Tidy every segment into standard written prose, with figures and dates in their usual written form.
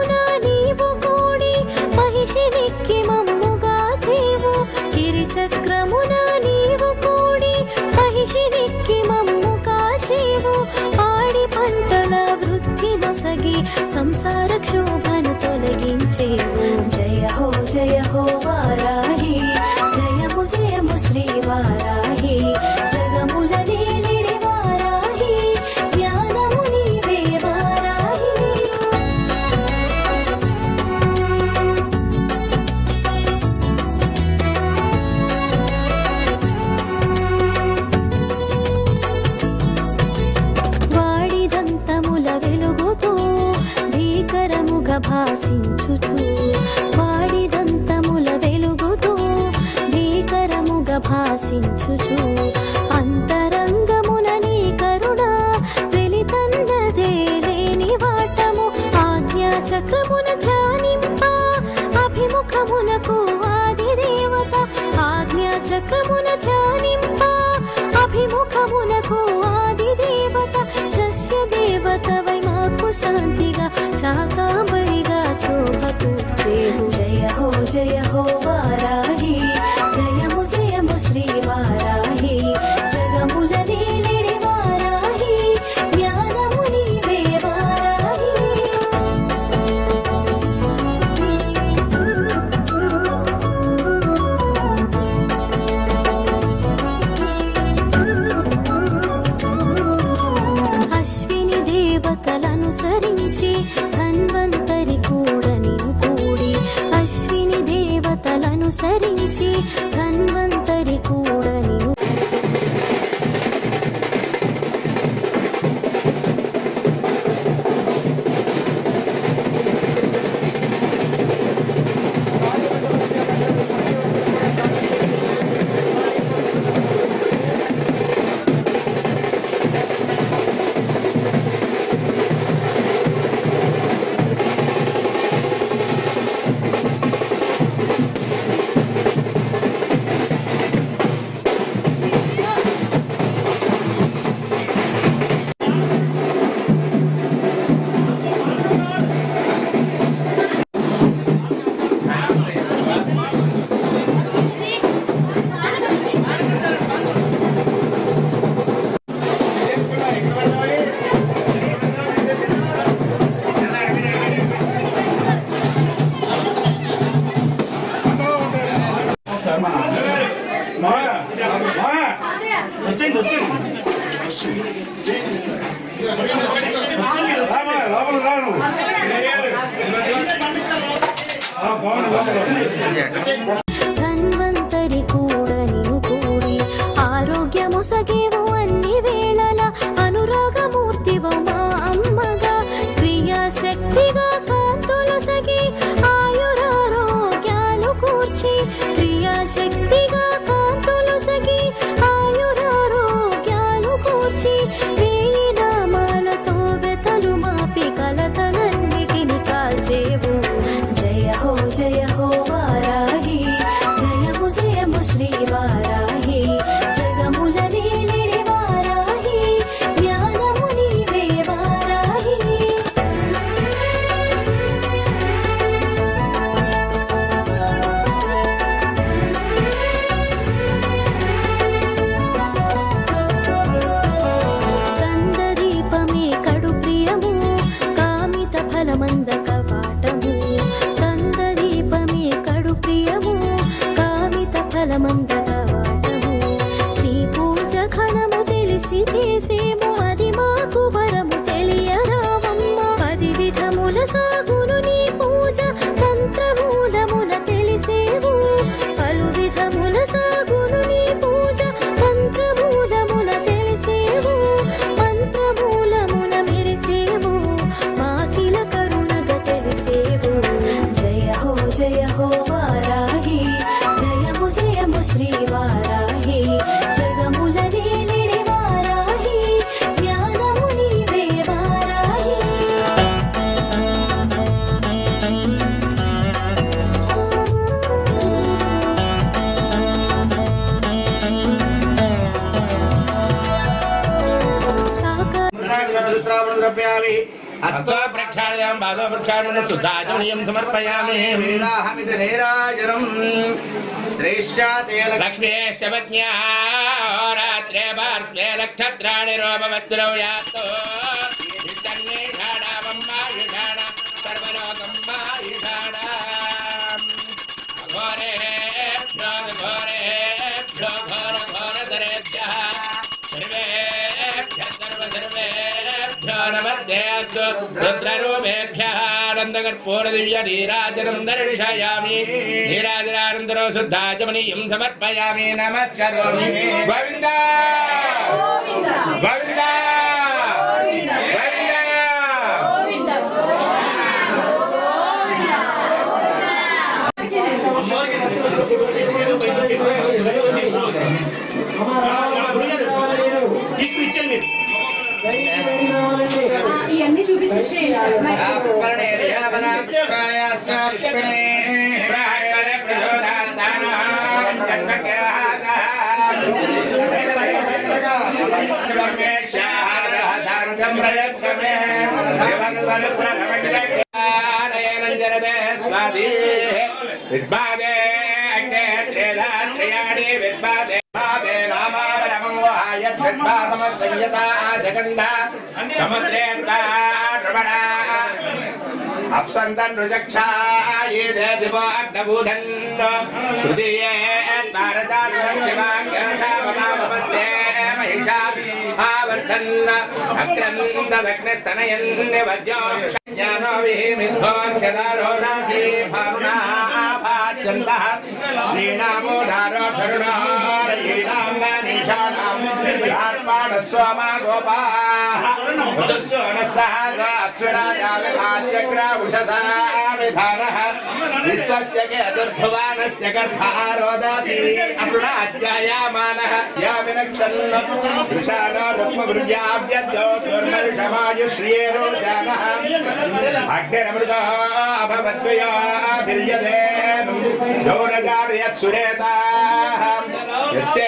చక్రమున నీవు కూడి మహిషినెక్కి మమ్ముగా చేవు గిరి చక్రమున నీవు కూడి మహిషినెక్కి మమ్ముగా చేవు పాడి పంటల వృద్ధి నొసగి సంసార క్షోభను తొలగించేవు జయ హో వారాహి జయము జయము శ్రీ వారాహి జగముల నేలిడి వారాహి జ్ఞానము నీవే వారాహి వాడిదంతముల వెలుగుతో భీకరముగా భాసించుచు వాడిదంతముల వెలుగుతో భీకరముగా భాసించుచు అంతరంగమున నీ కరుణ వెలితన్నదే లేని వాటము ఆజ్ఞా చక్రమున ధ్యానింప అభిముఖమునకు ఆది దేవత ఆజ్ఞా చక్రమున ధ్యానింప అభిముఖమునకు ఆది దేవత సస్య దేవతవై మాకు శాంతిగా శాకాంబరిగా శోభకూర్చేవు జయ హో వారాహి జయము జయము శ్రీ వారాహి జగముల నేలిడి వారాహి జ్ఞానము నీవే వారాహి అశ్విని దేవతలనుసరించి ధన్వంతరి కూడా నీవు కూడి అశ్విని దేవతలనుసరించి ధన్వంతరి కూడా నీవు ధన్వంతరి కూడా నీవు కూడి ఆరోగ్యమొసగేవు అన్ని వేళల అనురాగమూర్తివు మా అమ్మగా క్రియాశక్తిగా కాంతులొసగి ఆయురారోగ్యాలు కూర్చి క్రియాశక్తిగా కాంతులొసగి ఆయురారోగ్యాలు కూర్చి వేయి నామాలతో వెతలు మాపి కలతలన్నిటిని కాల్చేవు జయ హో వారాహి జయము జయము శ్రీ వారాహి జగముల నేలిడి వారాహి జ్ఞానము నీవే వారాహి కందదీపమే కడు ప్రియము కామిత ఫలమంద కవాటము కందదీపమే కడు ప్రియము కామిత ఫలమంద కవాటము నీ పూజ ఘనము తెలిసి చేసేము అది మాకు వరము తెలియరావమ్మ 10 విధముల సాగును నీ పూజ తంత్రమూలమున తెలిసేవు పలు విధముల సాగును నీ పూజ తంత్రమూలమున తెలిసేవు మంత్రమూలమున మెరిసేవు మాకిల కరుణగా తెలిసేవు జయ హో వారాహి జయము జయము శ్రీ వారాహి జగముల నేలిడి వారాహి జ్ఞానము నీవే వారాహి అస్తో ప్రక్షాళ प्राणायाम बाधो प्रक्षालन सुधाचमनीयं समर्पयामि वेदाहमित नीराजनम् श्रेष्ठाते लक्ष्मीश्च पत्न्या रात्रे भारते नक्षत्राणि रोमवद्रौ यातो इदन्ने षाडावं मायुषाणा सर्वलोकं मायुषाणा घोरेभ्यो घोरेभ्यो घोरघोरतरेभ्यः सर्वेभ्यः सर्वेभ्यो नमस्तेऽस्तु रुद्ररूपेभ्यः आनन्दकर्पूरदिव्यनीराजनं दर्शयामि नीराजनानन्दरो शुद्धाचमनीयं समर्पयामि नमस्करोमि गोविन्द गोविन्द ఇవన్నీ చూపించేయండి अप्सन्तन् रुचक्षाये देवो अग्नबूधन् तृतीये तारदासुरक्षिवाग्यर्षावमामस्ते महिषा आवर्धन् अक्रन्ददग्निस्तनयन् वद्यो ज्ञानो विहिमिद्धोऽर्घ्यदारोदासी भानुना आपाद्यन्तः श्रीनामोदारो करुणारीणाम्बनीषाणाम् अर्पाणस्वमा गोपाः विधानः विश्वस्य केतुर्भुवानस्य गर्भारोदासी अरुणाध्यायामानः या विनक्षन् वृषाणो रुक्मवृद्याव्यद्यो स्वर्णऋषमायुश्रियेरोजानः अग्निरमृतो अभवद्वयाभिर्यदे गौरजार्यत्सुरेताः यस्ते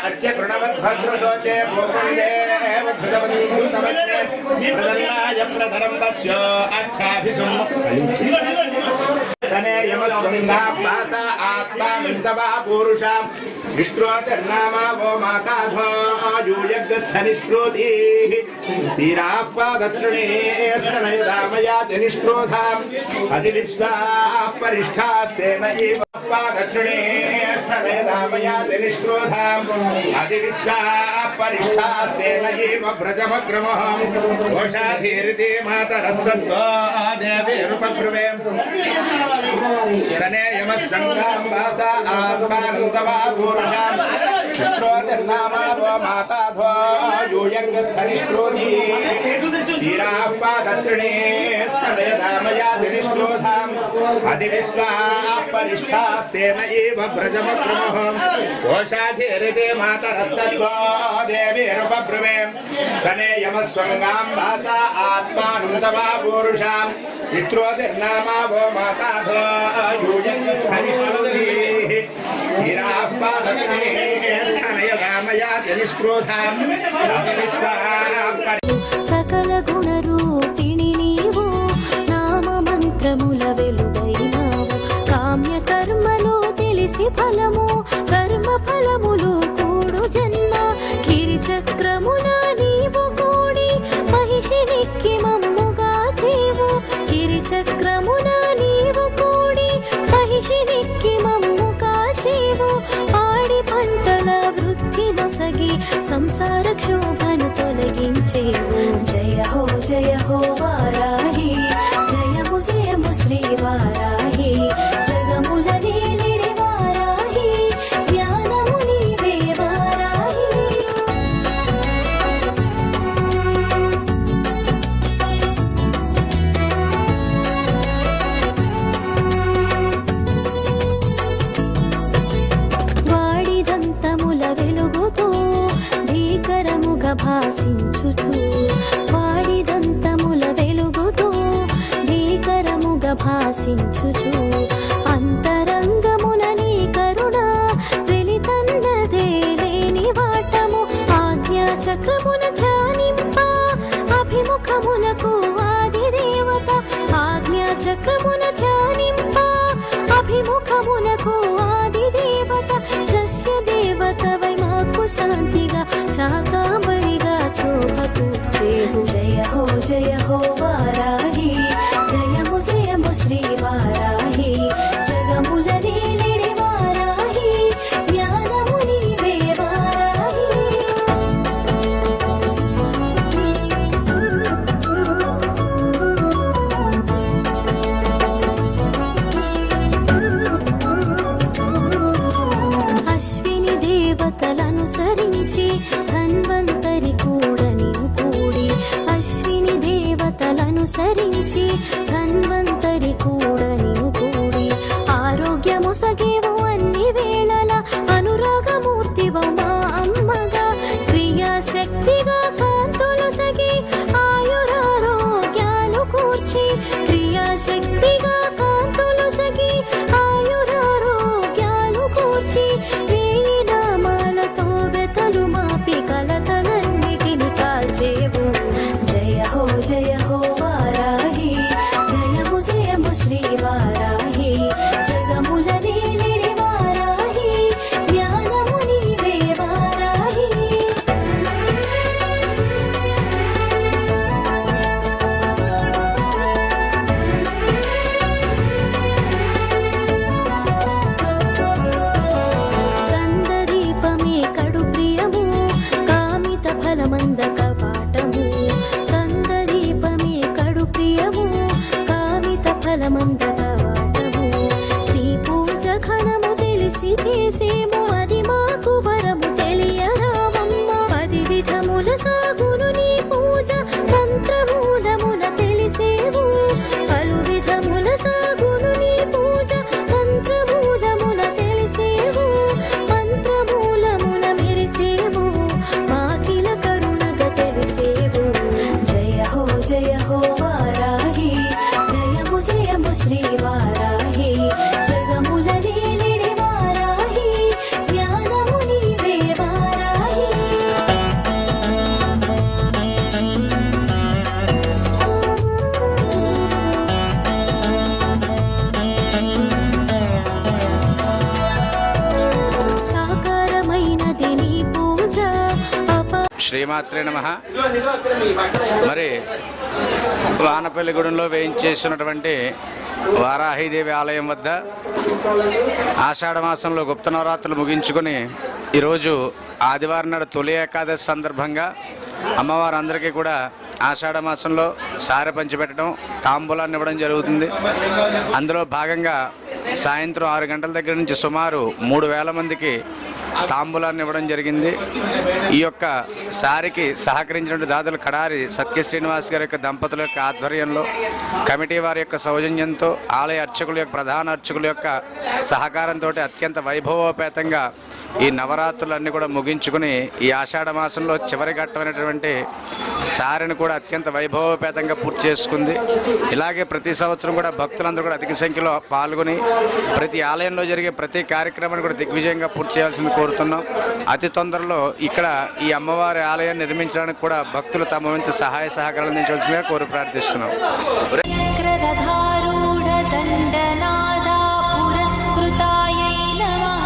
अद्य कृणवद्भद्रशोचे भूषणे प्रदन्नाय प्रधरं वस्यो अच्छाभिसुम् सनेयमस्वन्दाम्बासा आत्मानन्दवा पूरुषा निष्क्रोतिर्नामा वो माताधो यूयग्स्थनिष्क्रोतिः सीरापादतृणे स्तनयदामयाति निष्क्रोधाम् अधिविश्वाः परिष्ठास्तेन एव पादतृणे स्तनयदामयाति निष्क्रोधाम् अधिविश्वाः परिष्ठास्तेन एव व्रजमग्रमः घोषाधीरिति मातरस्तद्वो देवीरुपब्रुवे सनेयमस्वन्दाम्बासा आत्मानन्दवा पूरुषाम् निष्क्रोतिर्नामा वो माताधो यूयग्स्थनिष्क्रोतिः सीरापादतृणे स्तनयदामयाति निष्क्रोधाम् अधिविश्वाः परिष्ठास्तेन एव व्रजमग्रमः घोषाधीरिते मातरस्तद्वो देवीरुपब्रुवे सनेयमस्वङ्गाम्बासा आत्मानन्दवा पूरुषाम् निष्क्रोतिर्नामा वो माताधो यूयग्स्थनिष्क्रोतिः सीरापादतृणे स्तनयदामयाति निष्क्रोधाम् अधिविश्वाः सकल गुणरूपिणि नीवु नाम मंत्रमुल वेलुगैनावु काम्य कर्मलो తెలిసి ఫలము కర్మ ఫలములు కూడు జన్మ గిరిచక్రమున నీవు కూడి మహిషినికి మమ్ముగా చేవు గిరిచక్రమున నీవు కూడి మహిషినికి మమ్ముగా చేవు పాడి పంటల వృద్ధి నొసగి సంసార క్షోభను తొలగించేవు జయ హో వారాహి జయము జయము శ్రీ వారాహి జగముల నీలిడి వారాహి జ్ఞానము నీవే వారాహి వాడిదంతముల వెలుగుతో భీకరముగా భాసించుచు వాడిదంతముల వెలుగుతో భీకరముగా భాసించుచు అంతరంగమున నీ కరుణ వెలితన్నదే లేని వాటము ఆజ్ఞా చక్రమున ధ్యానింప అభిముఖమునకు ఆది దేవత మనసున ధ్యానింప అభిముఖమునకు ఆది దేవత సస్య దేవతవై మాకు శాంతిగా శాకాంబరిగా శోభకూర్చేవు జయ హో వారాహి జయము జయము శ్రీ వారాహి జగముల నేలిడి వారాహి జ్ఞానము నీవే వారాహి అశ్విని దేవతలనుసరించి ధన్వంతరి కూడా నీవు కూడి అశ్విని దేవతలనుసరించి ధన్వంతరి కూడా నీవు కూడి ఆరోగ్యము సగేవు అన్ని వేళల అనురాగమూర్తివ మా అమ్మగా క్రియాశక్తిగా కాంతులు సగి ఆయురారోగ్యాలు కూర్చి క్రియాశక్తిగా కాంతులు సగి ఆయురారోగ్యాలు కూర్చి వేయి నామాలతో వెతలు మాపి కలతలన్నిటిని కాల్చేవు జయ హో వారాహి జయము జయము శ్రీ వారాహి జగముల నేలిడి వారాహి జ్ఞానము నీవే వారాహి గంధదీపమే కడు ప్రియము కామిత ఫలమంద కవాటము గంధదీపమే కడు ప్రియము కామిత ఫలమంద కవాటము నీ పూజ ఘనము తెలిసి చేసేము అది మాకు వరము తెలియరావమ్మ 10 విధముల సాగును నీ పూజ మంత్రమూలమున తెలిసేవు పలు విధముల సాగును నీ పూజ మంత్రమూలమున తెలిసేవు మంత్రమూలమున మెరిసేవు మాకిల కరుణగా తెలిసేవు జయ హో వారాహి జయము జయము శ్రీ వారాహి జగముల నేలిడి వారాహి జ్ఞానము నీవే వారాహి సాకారమైనది నీ పూజ శ్రీమాత్రే నమః. మరి వానపల్లిగూడెంలో వేయించేస్తున్నటువంటి వారాహిదేవి ఆలయం వద్ద ఆషాఢ మాసంలో గుప్త నవరాత్రులు ముగించుకొని ఈరోజు ఆదివారం నాడు తొలి ఏకాదశి సందర్భంగా అమ్మవారందరికీ కూడా ఆషాఢ మాసంలో సారె పంచిపెట్టడం తాంబూలాన్ని ఇవ్వడం జరుగుతుంది. అందులో భాగంగా సాయంత్రం 6 గంటల దగ్గర నుంచి సుమారు 3000 మందికి తాంబూలాన్ని ఇవ్వడం జరిగింది. ఈ యొక్క సారికి సహకరించినటువంటి దాతలు కడారి సత్య శ్రీనివాస్ గారి యొక్క దంపతుల యొక్క ఆధ్వర్యంలో కమిటీ వారి యొక్క సౌజన్యంతో ఆలయ అర్చకుల యొక్క ప్రధాన అర్చకుల యొక్క సహకారంతో అత్యంత వైభవోపేతంగా ఈ నవరాత్రులన్నీ కూడా ముగించుకుని ఈ ఆషాఢ మాసంలో చివరి ఘట్టమైనటువంటి సారెను కూడా అత్యంత వైభవోపేతంగా పూర్తి చేసుకుంది. ఇలాగే ప్రతి సంవత్సరం కూడా భక్తులందరూ కూడా అధిక సంఖ్యలో పాల్గొని ప్రతి ఆలయంలో జరిగే ప్రతి కార్యక్రమాన్ని కూడా దిగ్విజయంగా పూర్తి చేయాల్సింది కోరుతున్నాం. అతి తొందరలో ఇక్కడ ఈ అమ్మవారి ఆలయాన్ని నిర్మించడానికి కూడా భక్తులు తమ వంతు సహాయ సహకారాలు అందించవలసిందిగా కోరి ప్రార్థిస్తున్నాం. చక్రరథారూఢ దండనాదా పురస్కృతాయై నమః.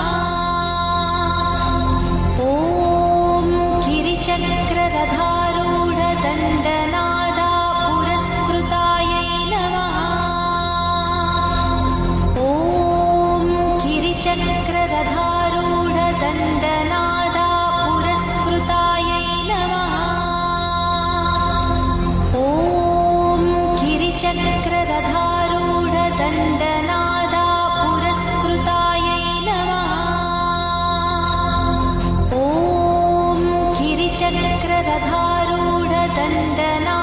ఓం గిరిచక్రరథారూఢ దండనాదా పురస్కృతాయై నమః. ఓం గిరిచక్రరథారూఢ దండనాదా పురస్కృతాయై నమః. చక్రరథారూఢ దండనా.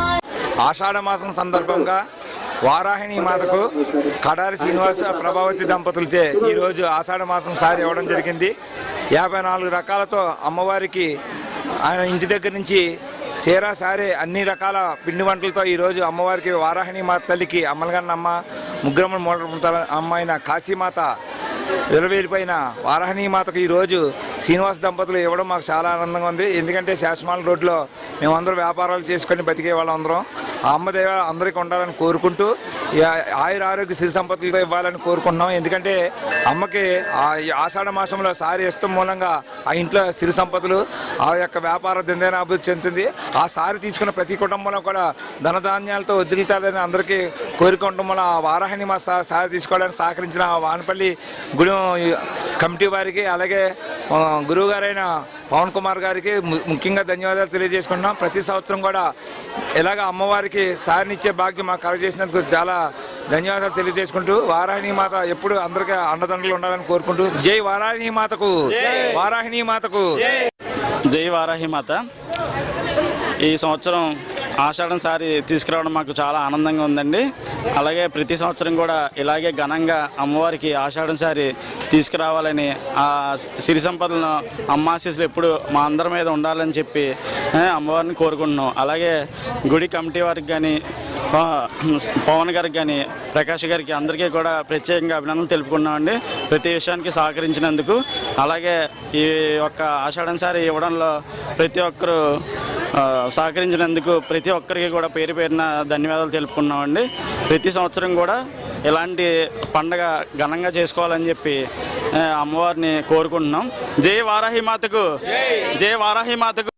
ఆషాఢ మాసం సందర్భంగా వారాహిణి మాతకు కడారి శ్రీనివాస ప్రభావతి దంపతులచే ఈరోజు ఆషాఢ మాసం సారి ఇవ్వడం జరిగింది. 54 రకాలతో అమ్మవారికి ఆయన ఇంటి దగ్గర నుంచి సేరా సారే అన్ని రకాల పిండి వంటలతో ఈరోజు అమ్మవారికి వారాహిణి మాత తల్లికి అమ్మలగన్నమ్మ ముగ్గురమ్మ మూట అమ్మ అయిన కాశీమాత విలవేలిపోయిన వారాహిణి మాతకు ఈరోజు శ్రీనివాస దంపతులు ఇవ్వడం మాకు చాలా ఆనందంగా ఉంది. ఎందుకంటే శాసమాల రోడ్లో మేమందరం వ్యాపారాలు చేసుకొని బతికే వాళ్ళందరం ఆ అమ్మదేవ అందరికీ ఉండాలని కోరుకుంటూ ఆయుర ఆరోగ్య సిరి సంపత్తులతో ఇవ్వాలని కోరుకుంటున్నాం. ఎందుకంటే అమ్మకి ఈ ఆషాఢ మాసంలో సారి ఇష్టం మూలంగా ఆ ఇంట్లో సిరి సంపదలు ఆ యొక్క వ్యాపార దిందేన అభివృద్ధి చెందుతుంది. ఆ సారి తీసుకున్న ప్రతి కుటుంబంలో కూడా ధనధాన్యాలతో వదిలితాదని అందరికీ కోరుకుంటాం. వల్ల వారాహిణి మా సారి తీసుకోవడానికి సహకరించిన వానపల్లి గుడి కమిటీ వారికి అలాగే గురువు గారైన పవన్ కుమార్ గారికి ముఖ్యంగా ధన్యవాదాలు తెలియజేసుకుంటున్నాం. ప్రతి సంవత్సరం కూడా ఇలాగ అమ్మవారికి సారినిచ్చే భాగ్యం మాకు కలగజేసినందుకు చాలా ధన్యవాదాలు తెలియజేసుకుంటూ వారాహిణి మాత ఎప్పుడు అందరికీ అండదండలు ఉండాలని కోరుకుంటూ జై వారాహిణి మాతకు, వారాహిణి మాతకు జై వారాహి మాత. ఈ సంవత్సరం ఆషాఢం సారి తీసుకురావడం మాకు చాలా ఆనందంగా ఉందండి. అలాగే ప్రతి సంవత్సరం కూడా ఇలాగే ఘనంగా అమ్మవారికి ఆషాఢం సారి తీసుకురావాలని ఆ సిరి సంపదలను అమ్మ ఆశీస్సులు ఎప్పుడు మా అందరి మీద ఉండాలని చెప్పి అమ్మవారిని కోరుకుంటున్నాం. అలాగే గుడి కమిటీ వారికి కానీ పవన్ గారికి కానీ ప్రకాష్ గారికి అందరికీ కూడా ప్రత్యేకంగా అభినందనలు తెలుపుకున్నామండి ప్రతి విషయానికి సహకరించినందుకు. అలాగే ఈ యొక్క ఆషాఢం సారి ఇవ్వడంలో ప్రతి ఒక్కరూ సహకరించినందుకు ప్రతి ఒక్కరికి కూడా పేరు పేరున ధన్యవాదాలు తెలుపుకున్నామండి. ప్రతి సంవత్సరం కూడా ఇలాంటి పండగ ఘనంగా చేసుకోవాలని చెప్పి అమ్మవారిని కోరుకుంటున్నాం. జై వారాహి మాతకు, జై వారాహి మాతకు.